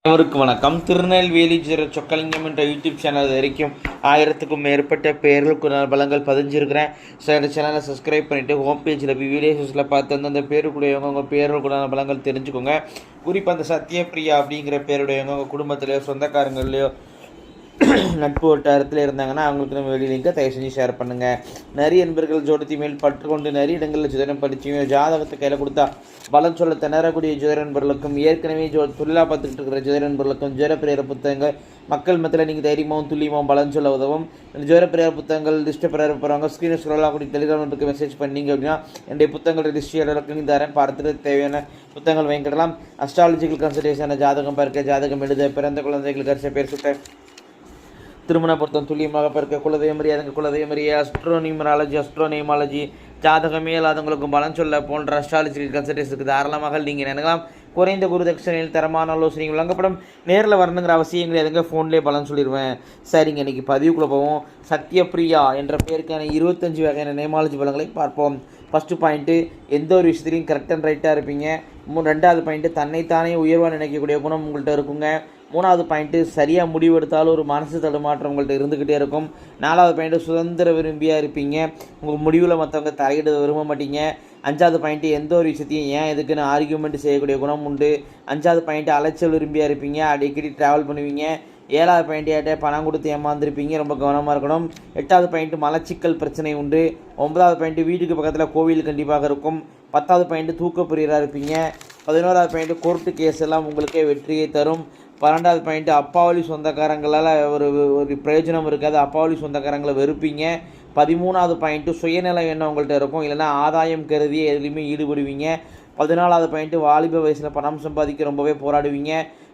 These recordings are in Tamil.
அனைவருக்கும் வணக்கம். திருநெல்வேலி சொக்கலிங்கம் என்ற யூடியூப் சேனல் வரைக்கும் 1000க்கும் மேற்பட்ட பேர்களுக்கு பலங்கள் பதிஞ்சிருக்கிறேன். ஸோ இந்த சேனலை சப்ஸ்கிரைப் பண்ணிவிட்டு ஹோம் பேஜில் போய் வீடியோஸில் பார்த்து அந்த பேருக்குடையவங்க உங்கள் பேர்களுக்குடான பலங்கள் தெரிஞ்சுக்கோங்க. குறிப்பாக அந்த சத்யபிரியா அப்படிங்கிற பேருடையவங்க உங்கள் குடும்பத்திலையோ சொந்தக்காரங்களையோ நட்பு வட்டாரத்தில் இருந்தாங்கன்னா அவங்களுக்கு நம்ம வெளி லிங்கை தயவு செஞ்சு ஷேர் பண்ணுங்கள். நிறைய நண்பர்கள் ஜோடத்தி மேல் பற்றுக்கொண்டு நிறைய இடங்களில் ஜோதிடம் படிச்சுங்க ஜாதகத்தை கையில் கொடுத்தா பலன் சொல்ல திணறக்கூடிய ஜோதிட நண்பர்களுக்கும் ஏற்கனவே தொழிலாக பார்த்துக்கிட்டு இருக்கிற ஜோதிட நண்பர்களுக்கும் ஜோதிடப்பிரியர் புத்தகங்கள் மக்கள் மத்தியில் நீங்கள் தைரியமாகவும் துல்லியமாகவும் பலன் சொல்ல உதவும். ஜோதிடப்பிரியர் புத்தகங்கள் லிஸ்ட்டு பிறகு போகிறவங்க ஸ்க்ரீனை ஸ்க்ரோலாக கூடிய டெலிகிராம் நம்பருக்கு மெசேஜ் பண்ணிங்க அப்படின்னா என்னுடைய புத்தகங்கள் ரிஜிஸ்ட்ரி தரேன். பார்த்துட்டு தேவையான புத்தகங்கள் வாங்கிக்கிடலாம். அஸ்ட்ராலஜிக்கல் கன்சல்டேஷன் ஜாதகம் பார்க்க ஜாதகம் எழுத பிறந்த குழந்தைகளுக்கு அரிசி பேர் சுட்ட திருமண பொருத்தம் துல்லியமாக பார்க்க குலதெய்வமரி அதுங்க குலதெய்வமரி அஸ்ட்ரோனியமாலஜி ஜாதகமே இல்லாதவங்களுக்கும் பலன் சொல்ல போன்ற அஸ்ட்ராலஜிக்கல் கன்சல்டேஷனுக்கு தாராளமாக நீங்கள் நினைக்கலாம். குறைந்த குருதட்சணையில் தரமான ஆலோசனை வழங்கப்படும். நேரில் வரணுங்கிற அவசியங்கள் எதுங்க ஃபோன்லேயே பலன் சொல்லிடுவேன். சரிங்க, இன்றைக்கி பதிவுக்குள்ளே போவோம். சத்யபிரியா என்ற பேருக்கான 25 வகையான நேமாலஜி பலங்களை பார்ப்போம். ஃபஸ்ட்டு பாயிண்ட்டு, எந்த ஒரு விஷயத்துலையும் கரெக்ட் அண்ட் ரைட்டாக இருப்பீங்க. ரெண்டாவது பாயிண்ட்டு, தன்னைத்தானே உயர்வாக நினைக்கக்கூடிய குணம் உங்கள்கிட்ட இருக்குங்க. மூணாவது பாயிண்ட்டு, சரியாக முடிவெடுத்தாலும் ஒரு மனசு தடுமாற்றம் உங்கள்கிட்ட இருந்துக்கிட்டே இருக்கும். நாலாவது பாயிண்ட்டு, சுதந்திர விரும்பியாக இருப்பீங்க. உங்கள் முடிவில் மற்றவங்க தலையிட விரும்ப மாட்டீங்க. அஞ்சாவது பாயிண்ட்டு, எந்த ஒரு விஷயத்தையும் ஏன் எதுக்குன்னு ஆர்கியூமெண்ட் செய்யக்கூடிய குணம் உண்டு. அஞ்சாவது பாயிண்ட்டு, அலைச்சல் விரும்பியாக இருப்பீங்க. அடிக்கடி ட்ராவல் பண்ணுவீங்க. ஏழாவது பாயிண்ட்டு, பணம் கொடுத்து ஏமாந்துருப்பீங்க, ரொம்ப கவனமாக இருக்கணும். எட்டாவது பாயிண்ட்டு, மலச்சிக்கல் பிரச்சனை உண்டு. 9வது பாயிண்ட்டு, வீட்டுக்கு பக்கத்தில் கோவில் கண்டிப்பாக இருக்கும். 10வது பாயிண்ட்டு, தூக்கப்பிரியராக இருப்பீங்க. 11வது பாயிண்ட்டு, கோர்ட்டு கேஸ் எல்லாம் உங்களுக்கே வெற்றியை தரும். 12வது பாயிண்ட்டு, அப்பாவளி சொந்தக்காரங்களால் ஒரு பிரயோஜனம் இருக்காது, அப்பாவளி சொந்தக்காரங்களை வெறுப்பீங்க. 13வது பாயிண்ட்டு, சுயநலம் என்ன உங்கள்கிட்ட இருக்கும், இல்லைன்னா ஆதாயம் கருதியே எதுலேயுமே ஈடுபடுவீங்க. 14வது பாயிண்ட்டு, வாலிப வயசில் பணம் சம்பாதிக்க ரொம்பவே போராடுவீங்க.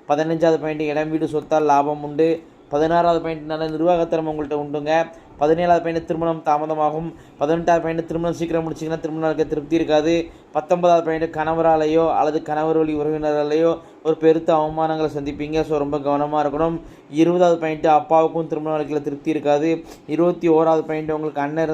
15வது பாயிண்ட்டு, இடம் வீடு சொத்தால் லாபம் உண்டு. 16வது பாயிண்ட், நல்ல நிர்வாகத்திறமை உங்கள்கிட்ட உண்டுங்க. 17வது பாயிண்ட், திருமணம் தாமதமாகும். 18வது பாயிண்ட், திருமணம் சீக்கிரம் முடிச்சிங்கன்னா திருமணம் திருப்தி இருக்காது. 19வது பாயிண்ட், கணவராலேயோ அல்லது கணவர் வழி உறவினராலேயோ ஒரு பெருத்த அவமானங்களை சந்திப்பீங்க. ஸோ ரொம்ப கவனமாக இருக்கணும். 20வது பாயிண்ட்டு, அப்பாவுக்கும் திருமண வாழ்க்கையில் திருப்தி இருக்காது. 21வது பாயிண்ட், உங்களுக்கு அண்ணன்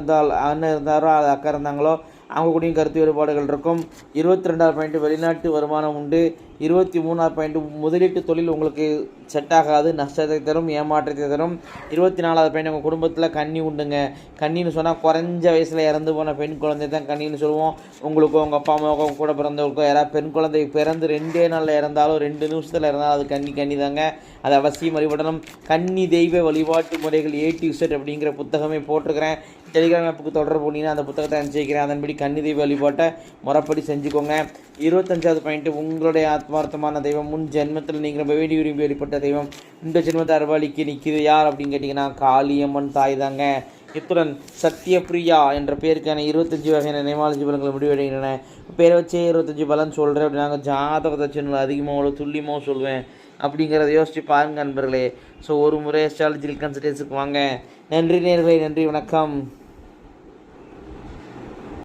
இருந்தாரோ அது அக்கா இருந்தாங்களோ அவங்க கூடயும் கருத்து வேறுபாடுகள் இருக்கும். 22வது பாயிண்ட்டு, வெளிநாட்டு வருமானம் உண்டு. 23வது பாயிண்ட்டு, முதலீட்டு தொழில் உங்களுக்கு செட் ஆகாது, நஷ்டத்தை தரும், ஏமாற்றத்தை தரும். 24வது பாயிண்ட், உங்கள் குடும்பத்தில் கன்னி உண்டுங்க. கன்னின்னு சொன்னால் குறைஞ்ச வயசில் இறந்து போன பெண் குழந்தை தான் கன்னின்னு சொல்லுவோம். உங்களுக்கோ உங்கள் அப்பா அம்மாவுக்கோ கூட பிறந்தவங்களுக்கோ யாராவது பெண் குழந்தை பிறந்து 2 நாளில் இறந்தாலும் 2 நிமிஷத்தில் இருந்தாலும் அது கன்னி தாங்க. அது அவசியம் வழிபடணும். கன்னி தெய்வ வழிபாட்டு முறைகள் A to Z அப்படிங்கிற புத்தகமே போட்டிருக்கிறேன். டெலிகிராம் ஆப்புக்கு தொடர்பு பண்ணிங்கன்னா அந்த புத்தகத்தை அனுப்பிச்சிக்கிறேன். அதன்படி கன்னி தெய்வ வழிபாட்டை முறைப்படி செஞ்சுக்கோங்க. 25வது பாயிண்ட்டு, உங்களுடைய ஆத்மார்த்தமான தெய்வம் முன் ஜென்மத்தில் நீங்கள் வேடி விரும்பி வெளிப்பட்ட தெய்வம் இந்த ஜென்மத்தை அறுவாளிக்கு நிற்கிது யார் அப்படின்னு கேட்டிங்கன்னா காளியம்மன் தாய் தாங்க. இத்துடன் சத்யபிரியா என்ற பேருக்கான 25 வகையான நேமாலஜி பலன்கள் முடிவடைகின்றன. பேரை வச்சே 25 பலன் சொல்கிறேன் அப்படி நாங்கள் ஜாதகத்தை சேனல் அதிகமாக துல்லியமாக சொல்வேன் அப்படிங்கிறத யோசித்து பாருங்கள் நண்பர்களே. ஸோ ஒரு முறை அஸ்ட்ராலஜிக்கல் கன்சல்டேஷனுக்கு வாங்க. நன்றி நேயர்களே, நன்றி, வணக்கம்.